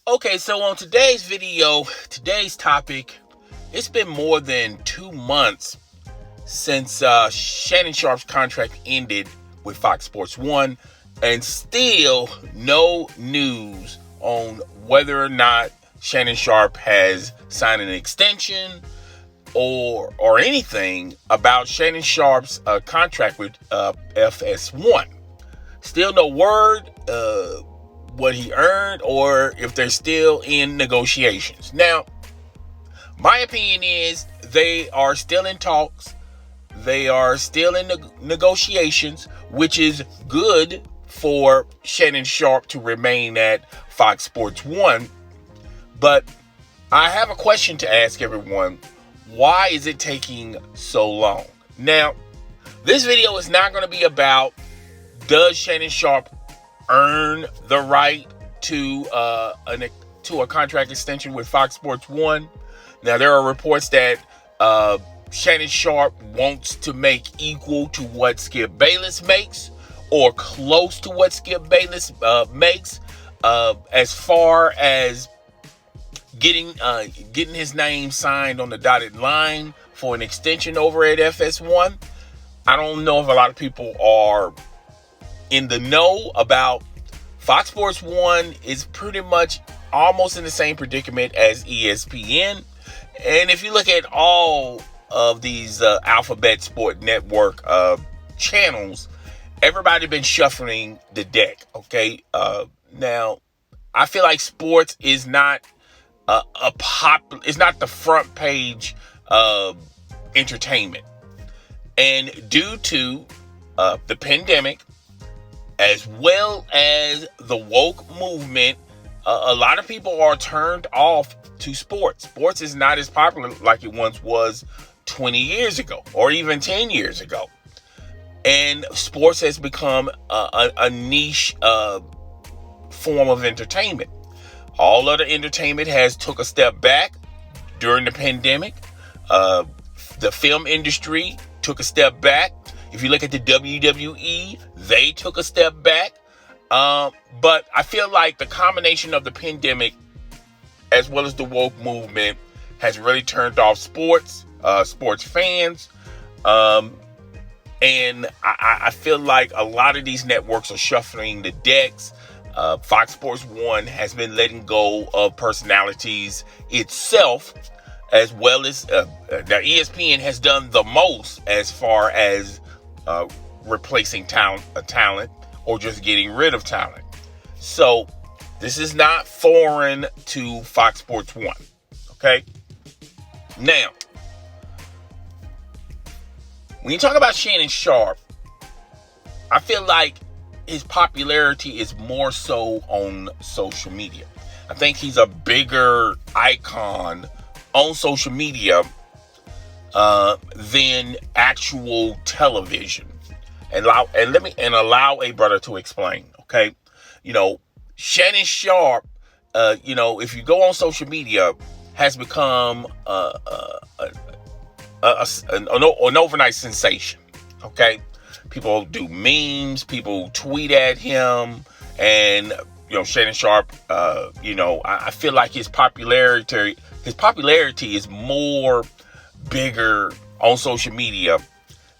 Okay, so on today's video, today's topic, it's been more than 2 months since Shannon Sharpe's contract ended with Fox Sports 1, and still no news on whether or not Shannon Sharpe has signed an extension or anything about Shannon Sharpe's contract with FS1. Still no word what he earned or if they're still in negotiations. Now, my opinion is they are still in talks. They are still in negotiations, which is good for Shannon Sharpe to remain at Fox Sports 1. But I have a question to ask everyone. Why is it taking so long? Now, this video is not going to be about does Shannon Sharpe earn the right to a contract extension with Fox Sports 1. Now, there are reports that Shannon Sharpe wants to make equal to what Skip Bayless makes or close to what Skip Bayless makes as far as getting his name signed on the dotted line for an extension over at FS1. I don't know if a lot of people are in the know about Fox Sports 1 is pretty much almost in the same predicament as ESPN. And if you look at all of these Alphabet Sport Network channels, everybody been shuffling the deck, okay? Now, I feel like sports is not it's not the front page entertainment. And due to the pandemic, as well as the woke movement, a lot of people are turned off to sports. Sports is not as popular like it once was 20 years ago or even 10 years ago. And sports has become a niche form of entertainment. All other entertainment has took a step back during the pandemic. The film industry took a step back. If you look at the WWE, they took a step back. But I feel like the combination of the pandemic as well as the woke movement has really turned off sports fans. And I feel like a lot of these networks are shuffling the decks. Fox Sports 1 has been letting go of personalities itself, as well as now ESPN has done the most as far as replacing talent or just getting rid of talent. So this is not foreign to Fox Sports 1. Okay? Now, when you talk about Shannon Sharpe, I feel like his popularity is more so on social media. I think he's a bigger icon on social media than actual television. And allow a brother to explain. Okay, Shannon Sharpe, if you go on social media, has become an overnight sensation. Okay, people do memes, people tweet at him, and Shannon Sharpe. I feel like his popularity is more bigger on social media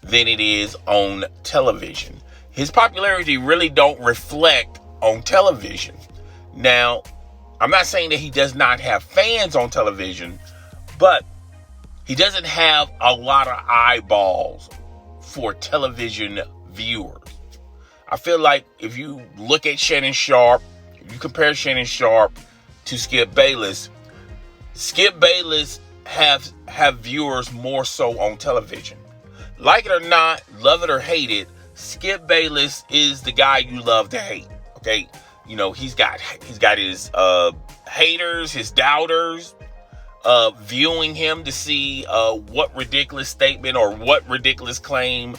than it is on television. His popularity really don't reflect on television. Now, I'm not saying that he does not have fans on television, but he doesn't have a lot of eyeballs for television viewers. I feel like if you look at Shannon Sharpe, if you compare Shannon Sharpe to Skip Bayless have viewers more so on television. Like it or not, love it or hate it, Skip Bayless is the guy you love to hate. Okay, he's got his haters, his doubters, viewing him to see what ridiculous statement or what ridiculous claim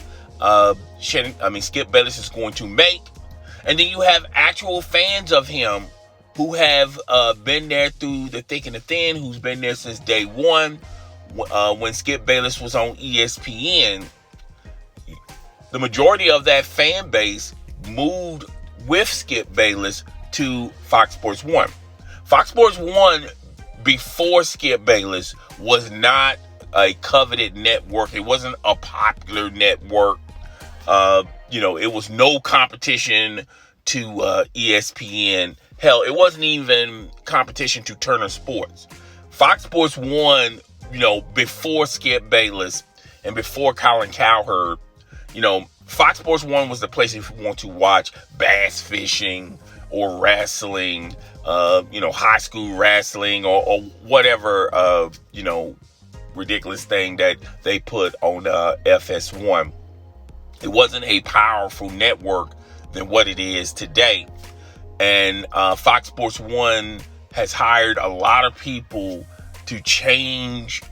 Skip Bayless is going to make. And then you have actual fans of him who have been there through the thick and the thin, who's been there since day one. When Skip Bayless was on ESPN, the majority of that fan base moved with Skip Bayless to Fox Sports 1. Fox Sports 1 before Skip Bayless was not a coveted network. It wasn't a popular network. It was no competition to ESPN. Hell, it wasn't even competition to Turner Sports. Fox Sports 1, before Skip Bayless and before Colin Cowherd, Fox Sports 1 was the place if you want to watch bass fishing or wrestling, high school wrestling or whatever, ridiculous thing that they put on FS1. It wasn't a powerful network than what it is today. And Fox Sports 1 has hired a lot of people to change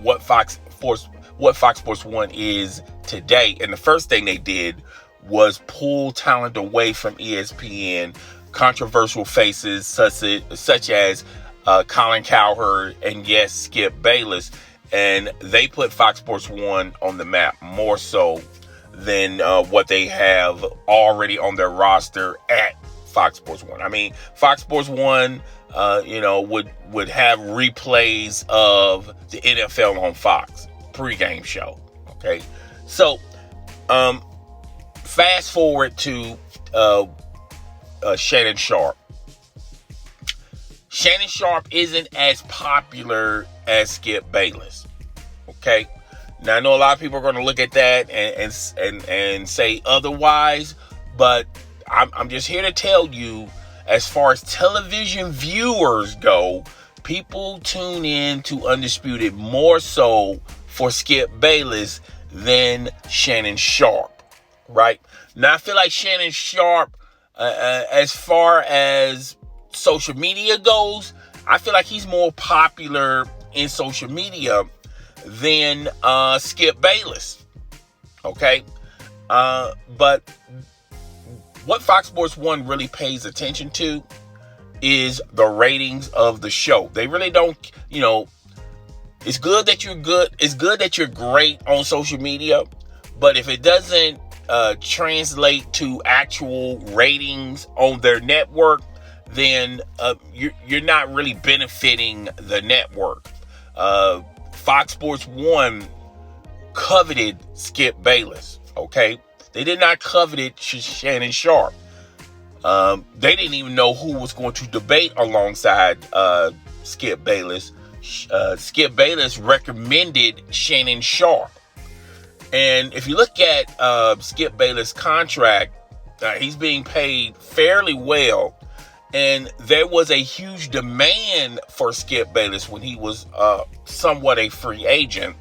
what Fox Sports 1 is today. And the first thing they did was pull talent away from ESPN, controversial faces such as Colin Cowherd and, yes, Skip Bayless. And they put Fox Sports 1 on the map more so than what they have already on their roster at Fox Sports 1. I mean, Fox Sports 1, would have replays of the NFL on Fox pregame show. Okay, so fast forward to Shannon Sharpe. Shannon Sharpe isn't as popular as Skip Bayless. Okay. Now, I know a lot of people are going to look at that and say otherwise, but I'm just here to tell you, as far as television viewers go, people tune in to Undisputed more so for Skip Bayless than Shannon Sharpe, right? Now, I feel like Shannon Sharpe, as far as social media goes, I feel like he's more popular in social media than Skip Bayless. Okay? But what Fox Sports 1 really pays attention to is the ratings of the show. They really don't, it's good that you're good. It's good that you're great on social media, but if it doesn't translate to actual ratings on their network, then you're not really benefiting the network. Fox Sports 1 coveted Skip Bayless, okay? They did not covet Shannon Sharpe. They didn't even know who was going to debate alongside Skip Bayless. Skip Bayless recommended Shannon Sharpe. And if you look at Skip Bayless' contract, he's being paid fairly well. And there was a huge demand for Skip Bayless when he was somewhat a free agent.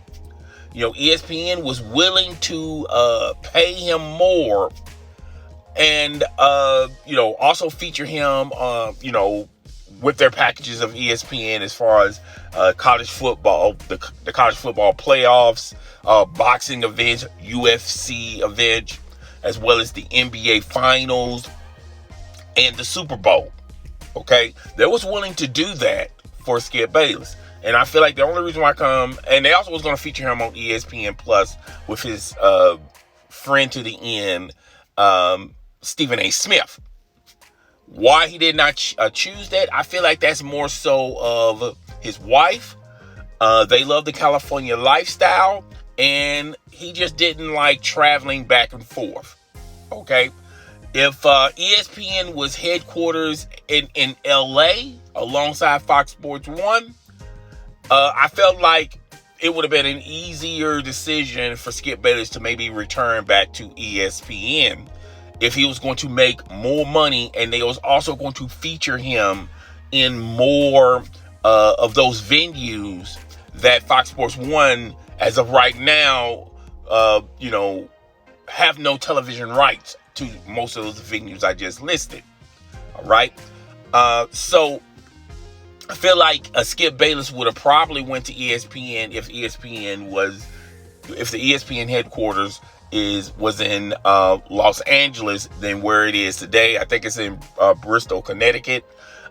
ESPN was willing to pay him more and, also feature him, with their packages of ESPN as far as college football, the college football playoffs, boxing events, UFC events, as well as the NBA finals and the Super Bowl. Okay, they was willing to do that for Skip Bayless. And I feel like the only reason why and they also was going to feature him on ESPN Plus with his friend to the end, Stephen A. Smith. Why he did not choose that, I feel like that's more so of his wife. They love the California lifestyle, and he just didn't like traveling back and forth. Okay? If ESPN was headquarters in LA alongside Fox Sports 1, I felt like it would have been an easier decision for Skip Bayless to maybe return back to ESPN if he was going to make more money, and they was also going to feature him in more of those venues that Fox Sports 1, as of right now, have no television rights to most of those venues I just listed. All right. So I feel like Skip Bayless would have probably went to ESPN if the ESPN headquarters was in Los Angeles than where it is today. I think it's in Bristol, Connecticut.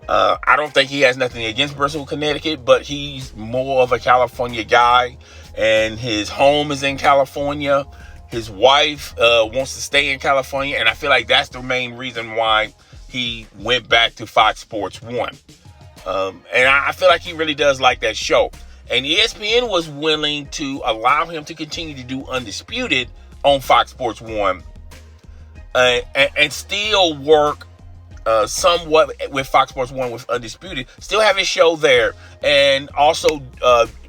I don't think he has nothing against Bristol, Connecticut, but he's more of a California guy, and his home is in California. His wife wants to stay in California, and I feel like that's the main reason why he went back to Fox Sports 1. And I feel like he really does like that show. And ESPN was willing to allow him to continue to do Undisputed on Fox Sports 1 and still work somewhat with Fox Sports 1 with Undisputed. Still have his show there and also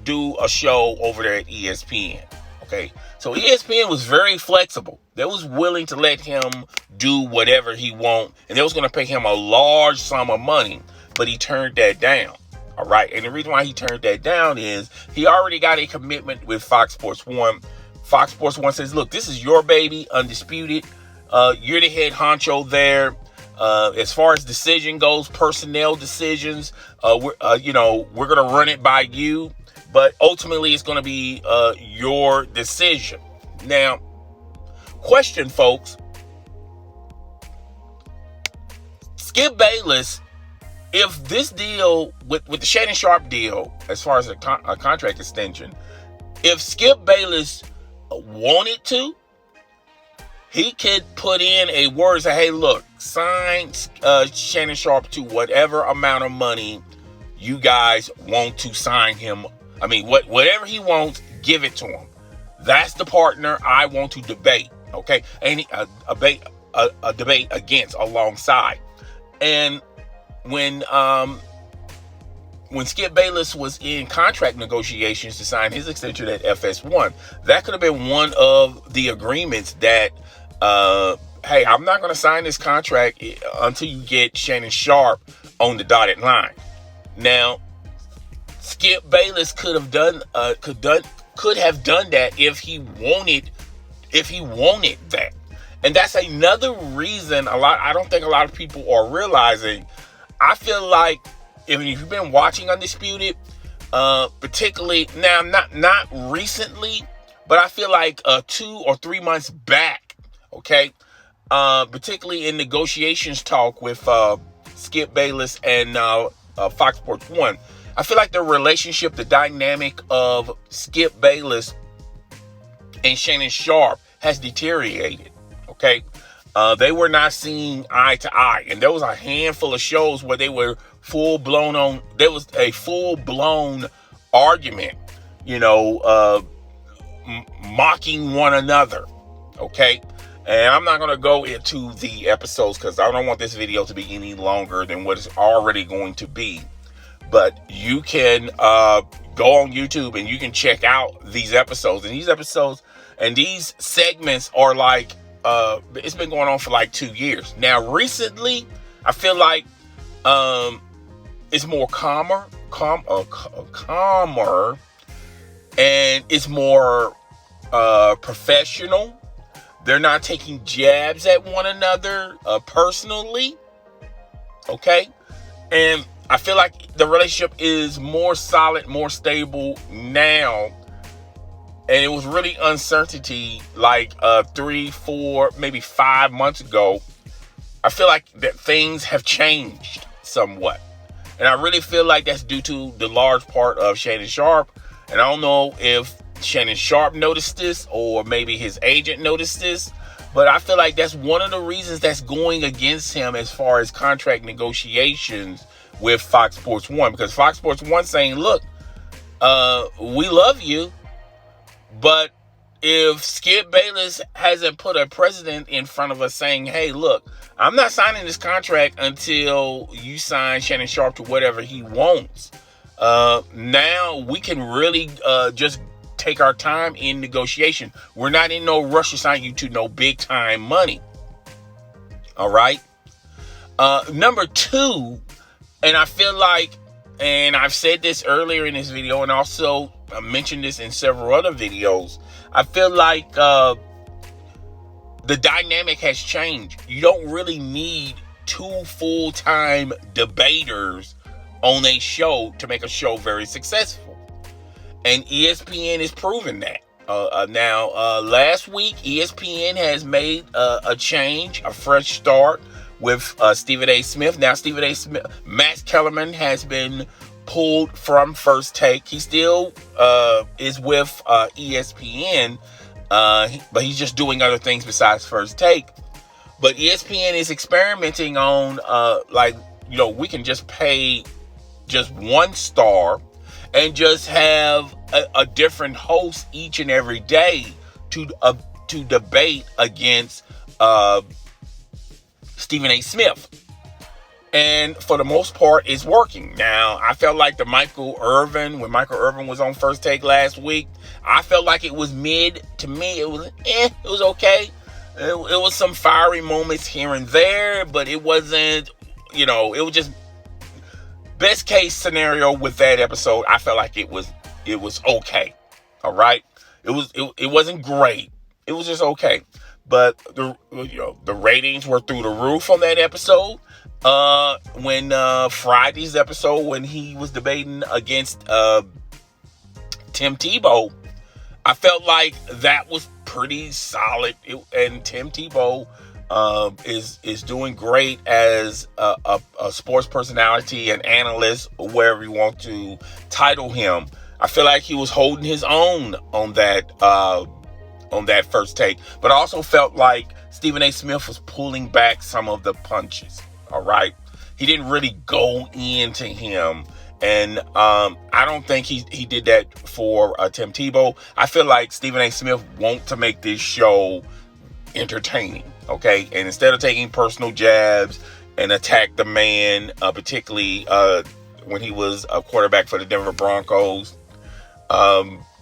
do a show over there at ESPN. Okay, so ESPN was very flexible. They was willing to let him do whatever he want, and they was going to pay him a large sum of money, but he turned that down. All right, and the reason why he turned that down is he already got a commitment with Fox Sports 1. Fox Sports 1 says, look, this is your baby, Undisputed. You're the head honcho there. As far as decision goes, personnel decisions, we're going to run it by you, but ultimately it's going to be your decision. Now, question, folks. Skip Bayless, if this deal with the Shannon Sharpe deal, as far as a contract extension, if Skip Bayless wanted to, he could put in a word, say, hey, look, sign Shannon Sharpe to whatever amount of money you guys want to sign him. I mean, whatever he wants, give it to him. That's the partner I want to debate, okay? And a debate against alongside. And when Skip Bayless was in contract negotiations to sign his extension at FS1, that could have been one of the agreements that, hey, I'm not going to sign this contract until you get Shannon Sharpe on the dotted line. Now, Skip Bayless could have done that if he wanted that. And that's another reason I don't think a lot of people are realizing. I feel like if you've been watching Undisputed, particularly now, not recently, but I feel like 2 or 3 months back, okay, particularly in negotiations talk with Skip Bayless and Fox Sports 1, I feel like the relationship, the dynamic of Skip Bayless and Shannon Sharpe has deteriorated. Okay, they were not seeing eye to eye, and there was a handful of shows where they were full-blown on. There was a full-blown argument, mocking one another. Okay, and I'm not going to go into the episodes because I don't want this video to be any longer than what it's already going to be. But you can go on YouTube and you can check out these episodes, and these segments are like. It's been going on for like 2 years. Now, recently, I feel like it's more calmer, and it's more professional. They're not taking jabs at one another personally. Okay? And I feel like the relationship is more solid, more stable now. And it was really uncertainty like 3, 4, maybe 5 months ago. I feel like that things have changed somewhat. And I really feel like that's due to the large part of Shannon Sharpe. And I don't know if Shannon Sharpe noticed this or maybe his agent noticed this. But I feel like that's one of the reasons that's going against him as far as contract negotiations with Fox Sports 1. Because Fox Sports 1 saying, look, we love you. But if Skip Bayless hasn't put a precedent in front of us saying, hey, look, I'm not signing this contract until you sign Shannon Sharpe to whatever he wants. Now we can really just take our time in negotiation. We're not in no rush to sign you to no big time money. All right. Number 2, and I feel like, and I've said this earlier in this video, and also I mentioned this in several other videos. I feel like the dynamic has changed. You don't really need 2 full-time debaters on a show to make a show very successful. And ESPN is proving that. Now, last week, ESPN has made a change, a fresh start with Stephen A. Smith. Now, Stephen A. Smith, Max Kellerman has been pulled from First Take. He still is with ESPN, but he's just doing other things besides First Take. But ESPN is experimenting on, we can just pay just one star and just have a different host each and every day to debate against Stephen A. Smith. And for the most part, it's working. Now, I felt like when Michael Irvin was on First Take last week, I felt like it was mid. To me, it was okay. It was some fiery moments here and there, but it wasn't, it was just best case scenario with that episode. I felt like it was okay. All right. It wasn't great. It was just okay. But the ratings were through the roof on that episode. When Friday's episode, when he was debating against Tim Tebow, I felt like that was pretty solid. And Tim Tebow is doing great as a sports personality and analyst, wherever you want to title him. I feel like he was holding his own on that First Take, but I also felt like Stephen A. Smith was pulling back some of the punches. All right, he didn't really go into him, and I don't think he did that for Tim Tebow. I feel like Stephen A. Smith wants to make this show entertaining. Okay, and instead of taking personal jabs and attack the man, particularly when he was a quarterback for the Denver Broncos,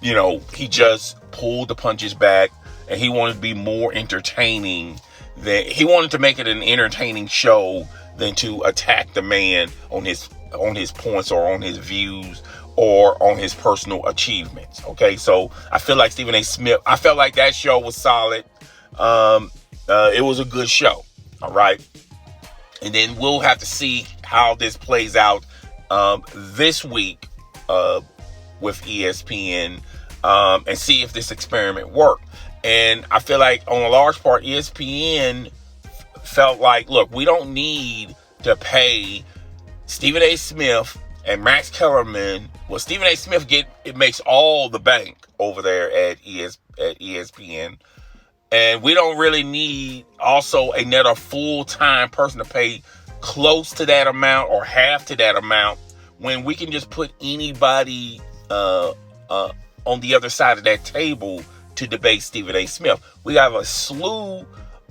he just pulled the punches back, and he wanted to be more entertaining. He wanted to make it an entertaining show than to attack the man on his points or on his views or on his personal achievements. Okay, so I feel like Stephen A. Smith, I felt like that show was solid. It was a good show. All right, and then we'll have to see how this plays out this week with ESPN and see if this experiment worked. And I feel like on a large part, ESPN felt like, look, we don't need to pay Stephen A. Smith and Max Kellerman. Well, Stephen A. Smith makes all the bank over there at ESPN. And we don't really need also another full-time person to pay close to that amount or half to that amount when we can just put anybody on the other side of that table to debate Stephen A. Smith. We have a slew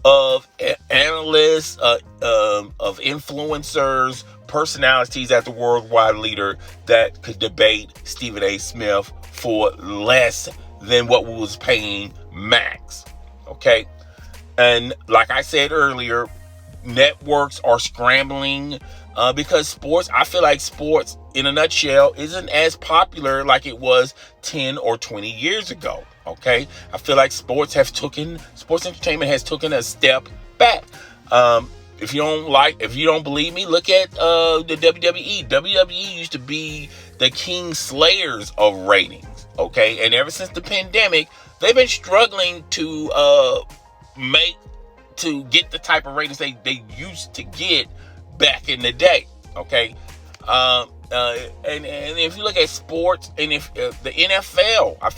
of analysts, of influencers, personalities at the worldwide leader that could debate Stephen A. Smith for less than what we was paying Max. Okay? And like I said earlier, networks are scrambling because sports, I feel like sports in a nutshell isn't as popular like it was 10 or 20 years ago. Okay, I feel like sports entertainment has taken a step back. If you don't believe me, look at the WWE. WWE used to be the king slayers of ratings. Okay, and ever since the pandemic, they've been struggling to get the type of ratings they used to get back in the day. Okay, and if you look at sports, and if the NFL, I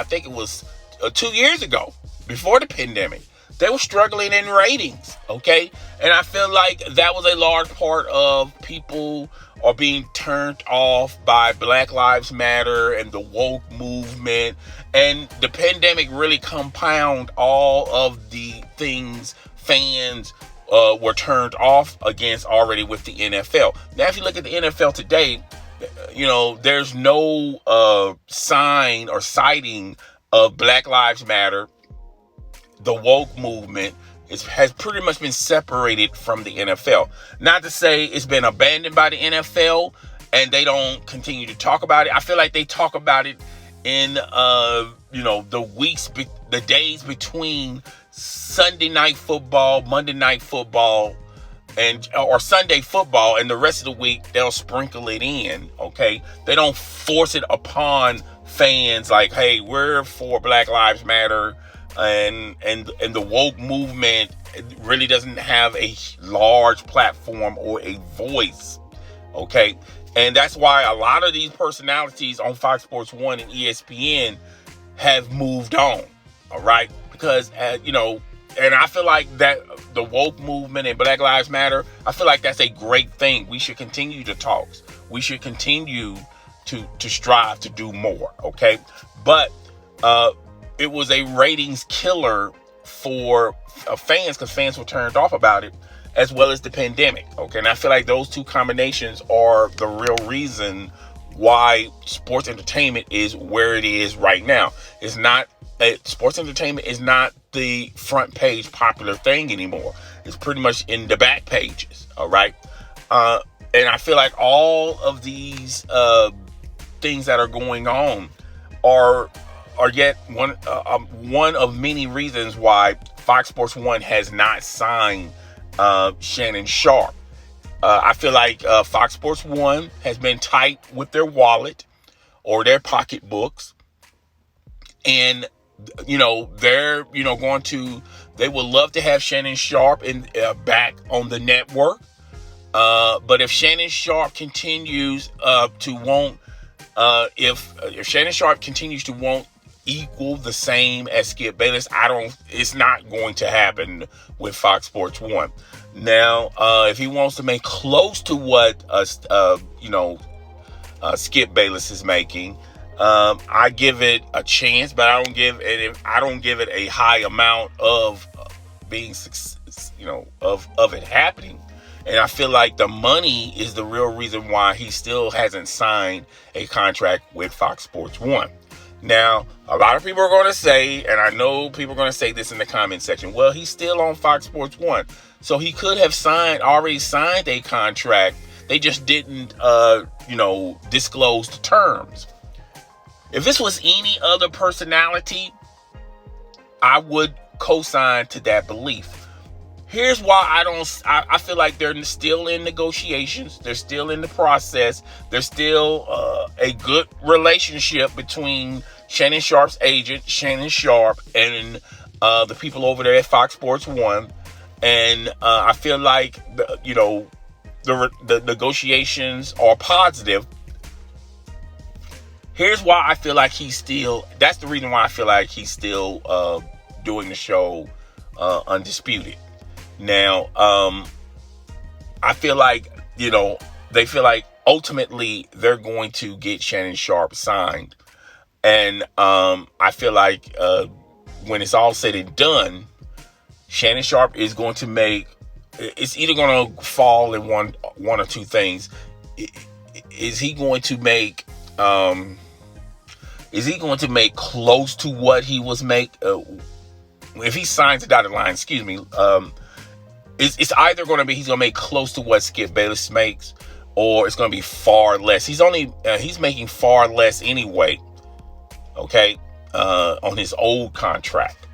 think it was 2 years ago, before the pandemic, they were struggling in ratings. Okay, and I feel like that was a large part of people are being turned off by Black Lives Matter and the woke movement, and the pandemic really compound all of the things fans were turned off against already with the NFL. Now, if you look at the NFL today, there's no sign or sighting of Black Lives Matter. The woke movement has pretty much been separated from the NFL. Not to say it's been abandoned by the NFL and they don't continue to talk about it. I feel like they talk about it in the days between Sunday night football, Monday night football, or Sunday football, and the rest of the week they'll sprinkle it in. Okay, they don't force it upon fans like, hey, we're for Black Lives Matter, and the woke movement really doesn't have a large platform or a voice. Okay, and that's why a lot of these personalities on Fox Sports 1 and ESPN have moved on. All right, because And I feel like that the woke movement and Black Lives Matter, I feel like that's a great thing. We should continue to talk. We should continue to strive to do more, okay? But it was a ratings killer for fans, because fans were turned off about it, as well as the pandemic, okay? And I feel like those two combinations are the real reason why sports entertainment is where it is right now. It's not sports entertainment is not the front page popular thing anymore. It's pretty much in the back pages, all right? And I feel like all of these things that are going on are yet one of many reasons why Fox Sports 1 has not signed Shannon Sharpe. I feel like Fox Sports 1 has been tight with their wallet or their pocketbooks, and they're they would love to have Shannon Sharpe back on the network. But if Shannon Sharpe continues to want, if Shannon Sharpe continues to want equal the same as Skip Bayless, it's not going to happen with Fox Sports 1. Now, if he wants to make close to what Skip Bayless is making, I give it a chance, but I don't give it a high amount of being, of it happening. And I feel like the money is the real reason why he still hasn't signed a contract with Fox Sports 1. Now, a lot of people are going to say, and I know people are going to say this in the comment section, well, he's still on Fox Sports 1. So he could have already signed a contract. They just didn't, disclose the terms. If this was any other personality, I would co-sign to that belief. Here's why I feel like they're still in negotiations. They're still in the process. There's still a good relationship between Shannon Sharpe's agent, Shannon Sharpe, and the people over there at Fox Sports 1. And I feel like the negotiations are positive. Here's why I feel like that's the reason why I feel like he's still doing the show Undisputed. Now, I feel like, they feel like ultimately they're going to get Shannon Sharpe signed. And I feel like when it's all said and done, Shannon Sharpe is going to it's either going to fall in one or two things. Is he going to make close to what he was if he signs the dotted line, it's either going to be he's going to make close to what Skip Bayless makes, or it's going to be far less. He's making far less anyway, okay, on his old contract.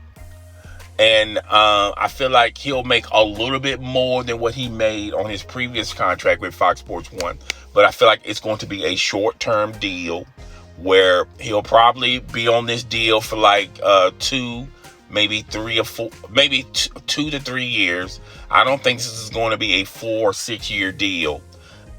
And I feel like he'll make a little bit more than what he made on his previous contract with Fox Sports 1. But I feel like it's going to be a short-term deal where he'll probably be on this deal for like 2, maybe 3 or 4, maybe 2 to 3 years. I don't think this is going to be a 4 or 6 year deal.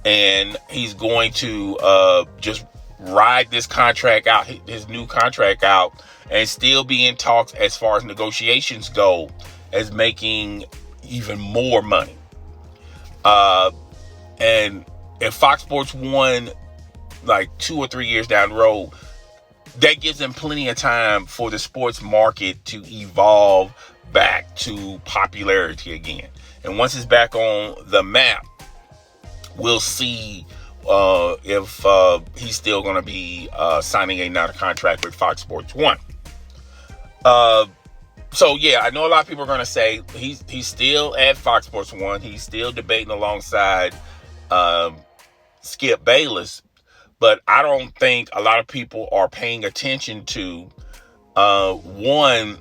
And he's going to just ride this contract out, his new contract out, and still be in talks as far as negotiations go, as making even more money. And if Fox Sports 1, like 2 or 3 years down the road, that gives them plenty of time for the sports market to evolve back to popularity again. And once it's back on the map, we'll see if he's still going to be signing another contract with Fox Sports 1. So yeah, I know a lot of people are going to say he's still at Fox Sports 1. He's still debating alongside Skip Bayless. But I don't think a lot of people are paying attention to, one,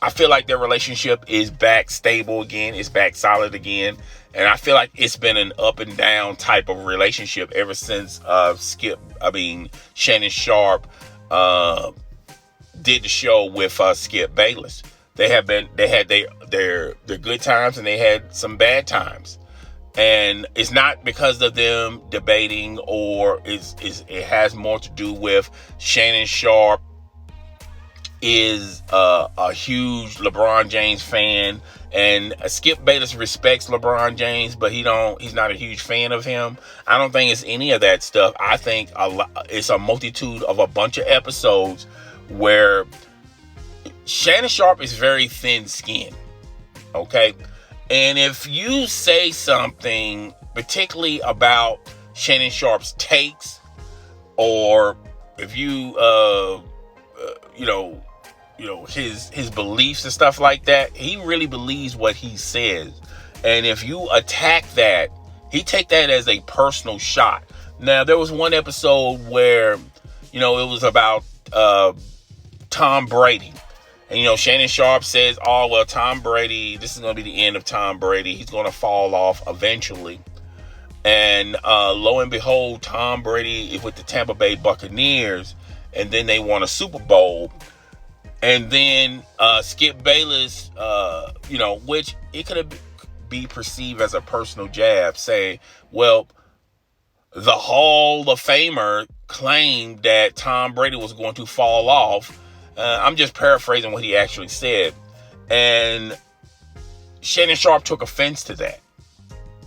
I feel like their relationship is back stable again. It's back solid again. And I feel like it's been an up and down type of relationship ever since Shannon Sharpe did the show with Skip Bayless. They had their good times, and they had some bad times. And it's not because of them debating, or it has more to do with Shannon Sharpe is a huge LeBron James fan, and Skip Bayless respects LeBron James, but he's not a huge fan of him. I don't think it's any of that stuff. I think it's a multitude of a bunch of episodes where Shannon Sharpe is very thin-skinned, okay? And if you say something particularly about Shannon Sharpe's takes, or if you his beliefs and stuff like that, he really believes what he says. And if you attack that, he take that as a personal shot. Now, there was one episode where, it was about Tom Brady. And, Shannon Sharpe says, oh, well, Tom Brady, this is going to be the end of Tom Brady. He's going to fall off eventually. And lo and behold, Tom Brady is with the Tampa Bay Buccaneers, and then they won a Super Bowl. And then Skip Bayless, which it could be perceived as a personal jab, say, well, the Hall of Famer claimed that Tom Brady was going to fall off. I'm just paraphrasing what he actually said. And Shannon Sharpe took offense to that.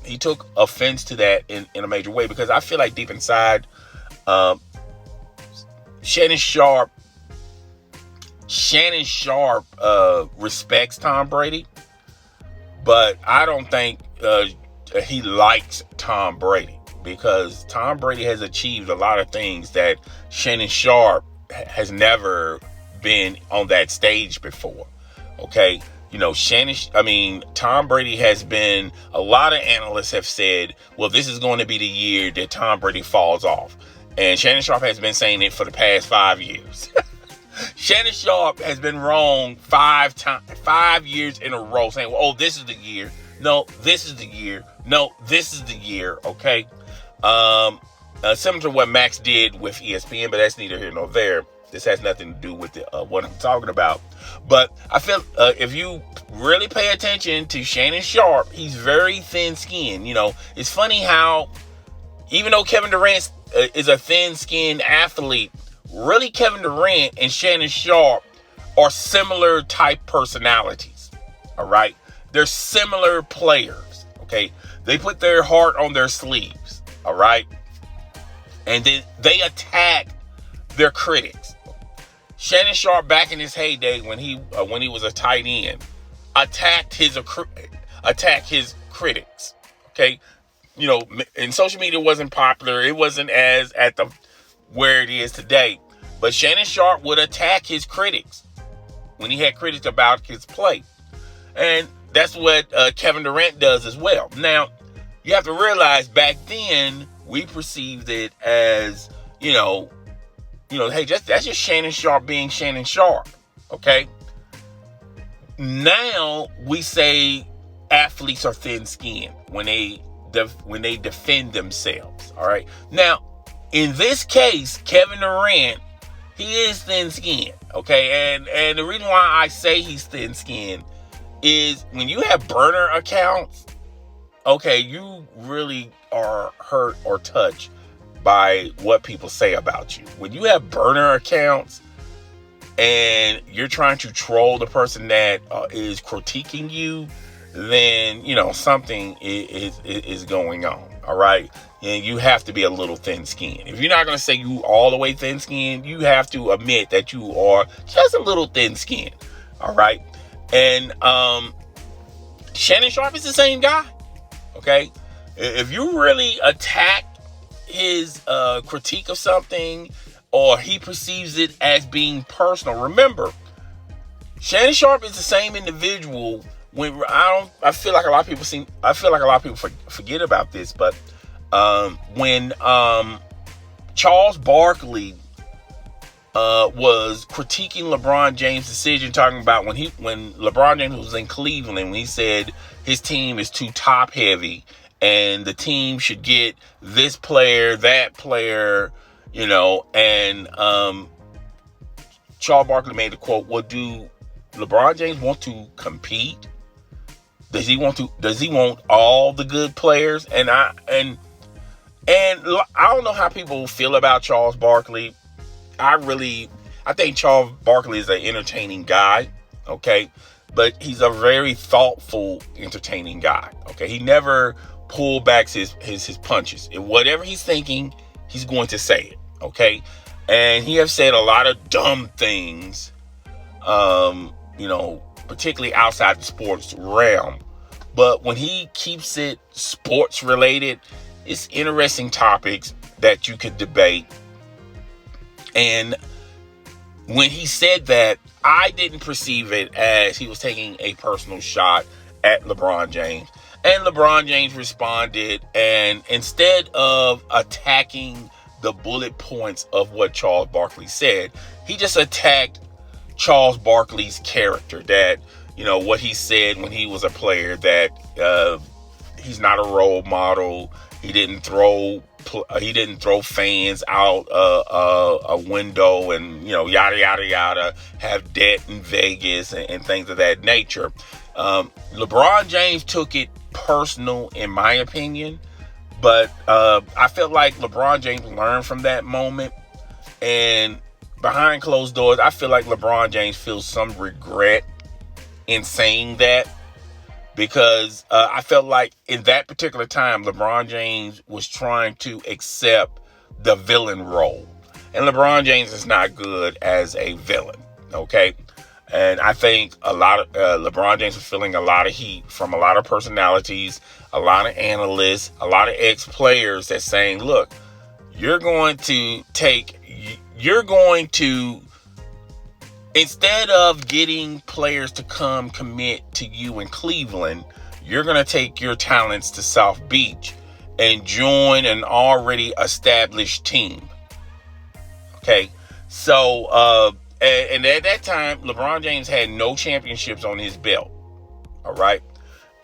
He took offense to that in a major way, because I feel like deep inside, Shannon Sharpe respects Tom Brady, but I don't think he likes Tom Brady, because Tom Brady has achieved a lot of things that Shannon Sharpe has never been on that stage before. Okay. Tom Brady has been, a lot of analysts have said, well, this is going to be the year that Tom Brady falls off. And Shannon Sharpe has been saying it for the past 5 years. Shannon Sharpe has been wrong 5 years in a row, saying, well, oh, this is the year. No, this is the year. No, this is the year. Okay. Similar to what Max did with ESPN, but that's neither here nor there. This has nothing to do with what I'm talking about. But I feel if you really pay attention to Shannon Sharpe, he's very thin-skinned. It's funny how, even though Kevin Durant is a thin-skinned athlete, really Kevin Durant and Shannon Sharpe are similar type personalities. All right? They're similar players. Okay? They put their heart on their sleeves. All right? And then they attack their critics. Shannon Sharpe, back in his heyday when he was a tight end, attacked his critics. Okay, and social media wasn't popular. It wasn't as at the where it is today. But Shannon Sharpe would attack his critics when he had critics about his play, and that's what Kevin Durant does as well. Now, you have to realize back then we perceived it as hey, that's just Shannon Sharpe being Shannon Sharpe, okay? Now we say athletes are thin-skinned when they defend themselves, all right? Now, in this case, Kevin Durant, he is thin-skinned, okay? And the reason why I say he's thin-skinned is when you have burner accounts, okay, you really are hurt or touched by what people say about you. When you have burner accounts and you're trying to troll the person that is critiquing you, then something is going on. All right, and you have to be a little thin-skinned. If you're not going to say you all the way thin-skinned, you have to admit that you are just a little thin-skinned. All right, and Shannon Sharpe is the same guy. Okay, if you really attack his critique of something, or he perceives it as being personal. Remember, Shannon Sharpe is the same individual. I feel like a lot of people forget about this, but when Charles Barkley was critiquing LeBron James' decision, talking about when LeBron James was in Cleveland, when he said his team is too top heavy and the team should get this player, that player, and Charles Barkley made the quote, well, do LeBron James want to compete? Does he want all the good players? And I don't know how people feel about Charles Barkley. I I think Charles Barkley is an entertaining guy, okay? But he's a very thoughtful, entertaining guy, okay? He never pulled back his punches. And whatever he's thinking, he's going to say it, okay? And he has said a lot of dumb things, particularly outside the sports realm. But when he keeps it sports related, it's interesting topics that you could debate. And when he said that, I didn't perceive it as he was taking a personal shot at LeBron James. And LeBron James responded, and instead of attacking the bullet points of what Charles Barkley said, he just attacked Charles Barkley's character, that, what he said when he was a player, that he's not a role model. He didn't throw fans out a window, and yada yada yada, have debt in Vegas and things of that nature. LeBron James took it personal, in my opinion, but I felt like LeBron James learned from that moment, and behind closed doors, I feel like LeBron James feels some regret in saying that, because I felt like in that particular time, LeBron James was trying to accept the villain role. And LeBron James is not good as a villain, okay? And I think a lot of LeBron James was feeling a lot of heat from a lot of personalities, a lot of analysts, a lot of ex-players that's saying, look, you're going to, instead of getting players to come commit to you in Cleveland, you're going to take your talents to South Beach and join an already established team. Okay. So, and at that time, LeBron James had no championships on his belt. All right.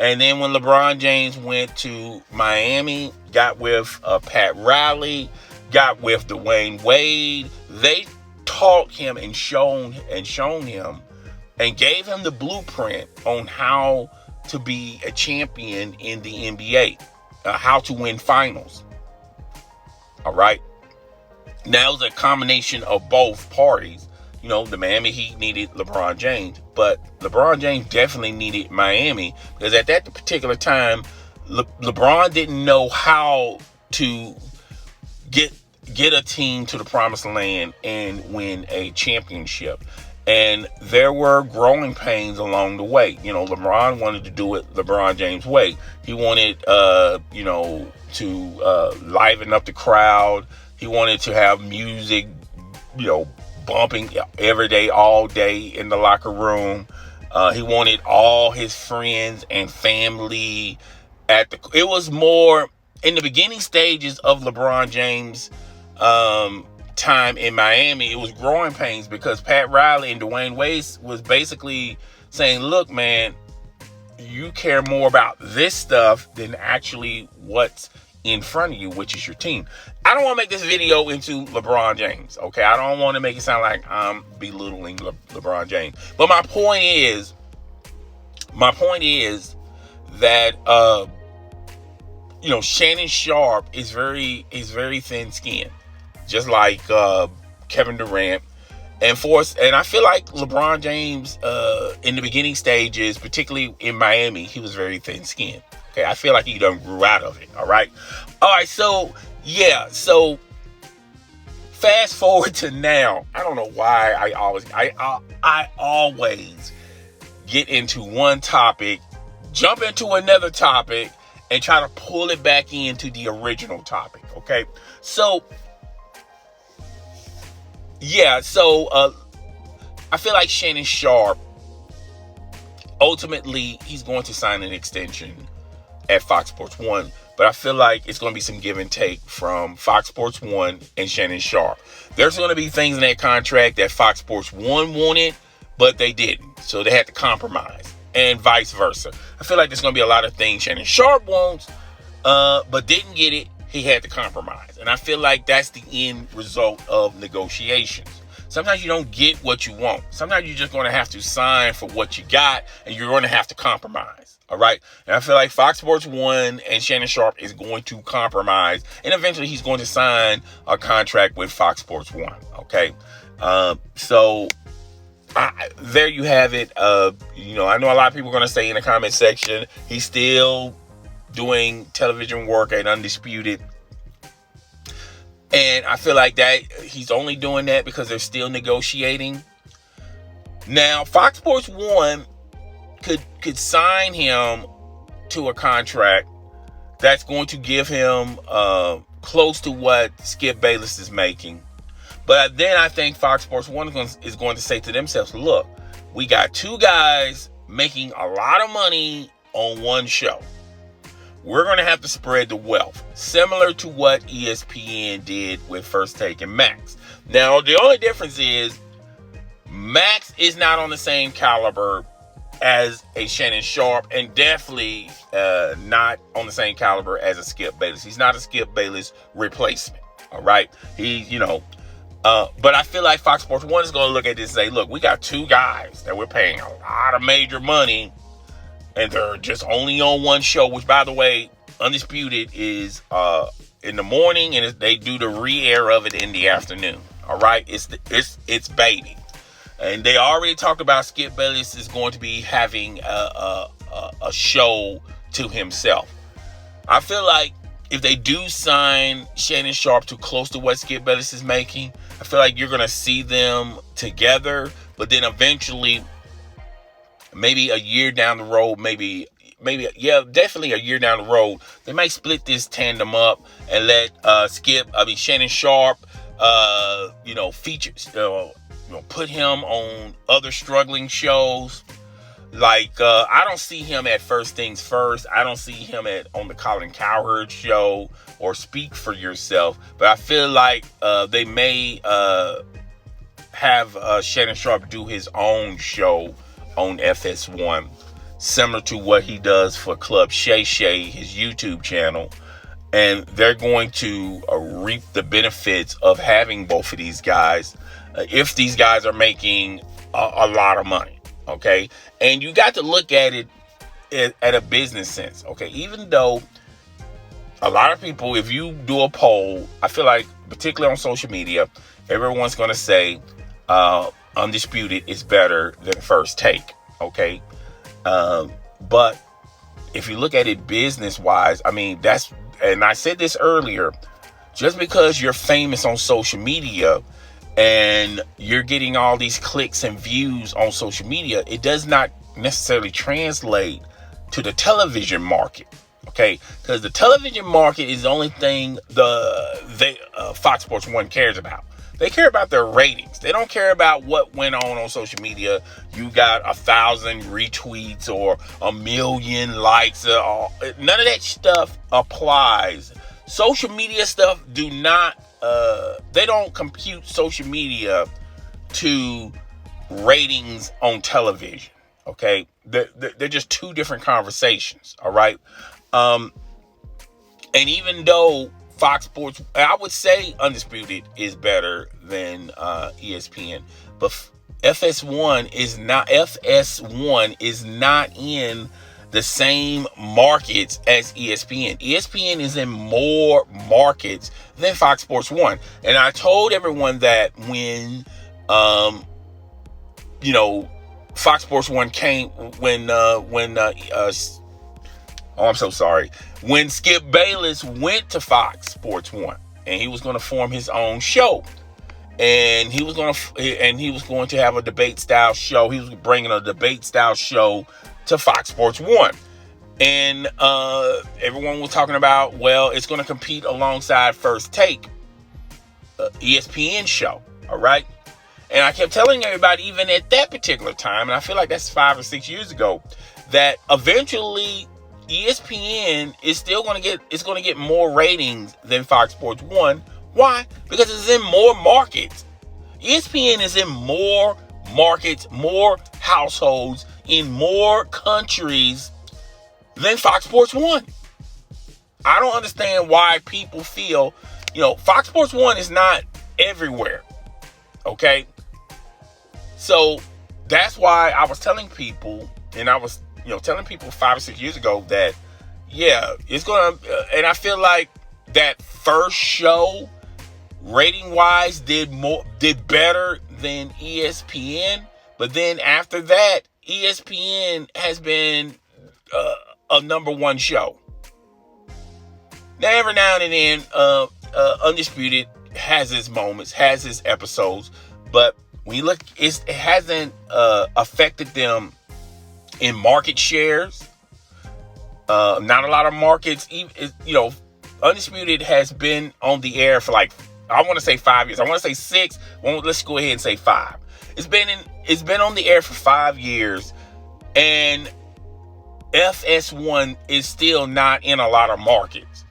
And then when LeBron James went to Miami, got with Pat Riley, got with Dwayne Wade, they taught him and shown him and gave him the blueprint on how to be a champion in the NBA, how to win finals. All right. Now it's a combination of both parties. The Miami Heat needed LeBron James, but LeBron James definitely needed Miami, because at that particular time, LeBron didn't know how to get a team to the promised land and win a championship. And there were growing pains along the way. LeBron wanted to do it LeBron James' way. He wanted, to liven up the crowd. He wanted to have music, bumping every day, all day in the locker room. He wanted all his friends and family it was more in the beginning stages of LeBron James' time in Miami. It was growing pains because Pat Riley and Dwayne Wade was basically saying, look, man, you care more about this stuff than actually what's in front of you, which is your team. I don't want to make this video into LeBron James, okay? I don't want to make it sound like I'm belittling LeBron James. But my point is that Shannon Sharpe is very thin-skinned, just like Kevin Durant. And I feel like LeBron James in the beginning stages, particularly in Miami, he was very thin-skinned. Okay, I feel like he done grew out of it. All right. So yeah. So fast forward to now. I don't know why I always get into one topic, jump into another topic, and try to pull it back into the original topic. Okay. So yeah. So I feel like Shannon Sharpe, ultimately, he's going to sign an extension at Fox Sports 1, but I feel like it's going to be some give and take from Fox Sports 1 and Shannon Sharpe. There's going to be things in that contract that Fox Sports 1 wanted, but they didn't, so they had to compromise, and vice versa. I feel like there's going to be a lot of things Shannon Sharpe wants, but didn't get it. He had to compromise, and I feel like that's the end result of negotiations. Sometimes you don't get what you want. Sometimes you're just going to have to sign for what you got, and you're going to have to compromise. All right. And I feel like Fox Sports 1 and Shannon Sharpe is going to compromise, and eventually he's going to sign a contract with Fox Sports 1. Okay. So there you have it. I know a lot of people are going to say in the comment section, he's still doing television work at Undisputed. And I feel like that he's only doing that because they're still negotiating. Now, Fox Sports 1 could sign him to a contract that's going to give him close to what Skip Bayless is making. But then I think Fox Sports 1 is going to say to themselves, look, we got two guys making a lot of money on one show. We're going to have to spread the wealth, similar to what ESPN did with First Take and Max. Now, the only difference is Max is not on the same caliber as a Shannon Sharpe, and definitely not on the same caliber as a Skip Bayless. He's not a Skip Bayless replacement, all right? But I feel like Fox Sports 1 is going to look at this and say, look, we got two guys that we're paying a lot of major money, and they're just only on one show, which, by the way, Undisputed is in the morning, and they do the re-air of it in the afternoon. All right, it's baby, and they already talked about Skip Bayless is going to be having a show to himself. I feel like if they do sign Shannon Sharpe to close to what Skip Bayless is making, I feel like you're going to see them together, but then eventually, maybe a year down the road, definitely a year down the road, they might split this tandem up and let Shannon Sharpe, feature, put him on other struggling shows. Like, I don't see him at First Things First. I don't see him on the Colin Cowherd show or Speak for Yourself. But I feel like they may have Shannon Sharpe do his own show on FS1, similar to what he does for Club Shay Shay, his YouTube channel. And they're going to reap the benefits of having both of these guys if these guys are making a lot of money, okay? And you got to look at it at a business sense, okay? Even though a lot of people, if you do a poll, I feel like, particularly on social media, everyone's going to say Undisputed is better than First Take, okay? But if you look at it business-wise, I mean, and I said this earlier, just because you're famous on social media and you're getting all these clicks and views on social media, it does not necessarily translate to the television market, okay? Because the television market is the only thing Fox Sports 1 cares about. They care about their ratings. They don't care about what went on social media. You got 1,000 retweets or 1 million likes. None of that stuff applies. Social media stuff they don't compute social media to ratings on television, okay? They're just two different conversations, all right? And even though Fox Sports, I would say Undisputed is better than ESPN, but FS1 is not in the same markets as ESPN. ESPN is in more markets than Fox Sports 1. And I told everyone that when Fox Sports 1 came, I'm so sorry. When Skip Bayless went to Fox Sports 1 and he was going to form his own show, and he was going to have a debate style show. He was bringing a debate style show to Fox Sports 1. And everyone was talking about, well, it's going to compete alongside First Take, ESPN show, all right? And I kept telling everybody, even at that particular time, and I feel like that's 5 or 6 years ago, that eventually ESPN is still going to get more ratings than Fox Sports 1. Why? Because it's in more markets. ESPN is in more markets, more households, in more countries than Fox Sports 1. I don't understand why people feel, Fox Sports 1 is not everywhere. Okay? So that's why I was telling people, and I was, telling people 5 or 6 years ago that, it's going to, and I feel like that first show, rating-wise, did better than ESPN. But then after that, ESPN has been a number one show. Now, every now and then, Undisputed has its moments, has its episodes, but when you look, it hasn't affected them in market shares. Not a lot of markets. Undisputed has been on the air for I want to say 5 years. I want to say 6. Well, let's go ahead and say 5. It's been on the air for 5 years, and FS1 is still not in a lot of markets.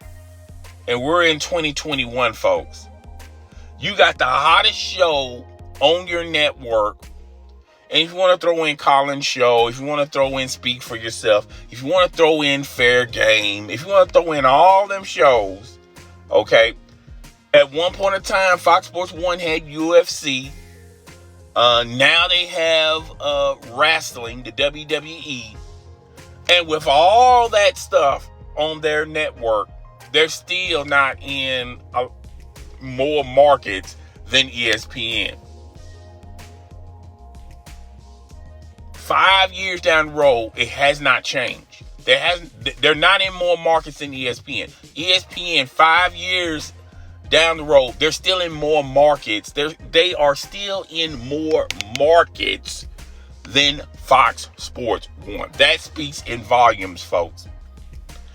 And we're in 2021, folks. You got the hottest show on your network. And if you want to throw in Colin's show, if you want to throw in Speak for Yourself, if you want to throw in Fair Game, if you want to throw in all them shows, okay? At one point in time, Fox Sports 1 had UFC. Now they have wrestling, the WWE. And with all that stuff on their network, they're still not in more markets than ESPN. 5 years down the road, it has not changed. They're not in more markets than ESPN. ESPN, 5 years down the road, they're still in more markets. They are still in more markets than Fox Sports 1. That speaks in volumes, folks.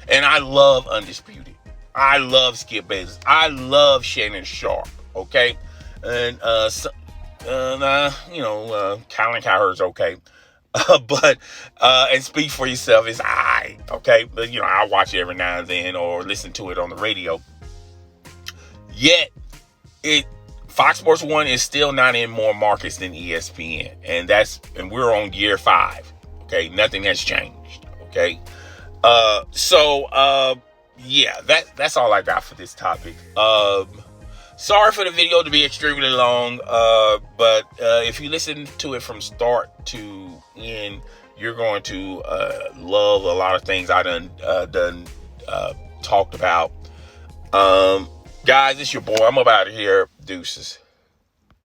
And I love Undisputed. I love Skip Bayless. I love Shannon Sharpe. Okay, and Colin Cowherd's okay. But and Speak for Yourself is alright, okay? But I watch it every now and then or listen to it on the radio. Yet Fox Sports 1 is still not in more markets than ESPN. And we're on year 5. Okay, nothing has changed. Okay. Yeah, that's all I got for this topic. Sorry for the video to be extremely long, but if you listen to it from start to end, you're going to love a lot of things I done talked about. Guys, it's your boy. I'm up out of here. Deuces.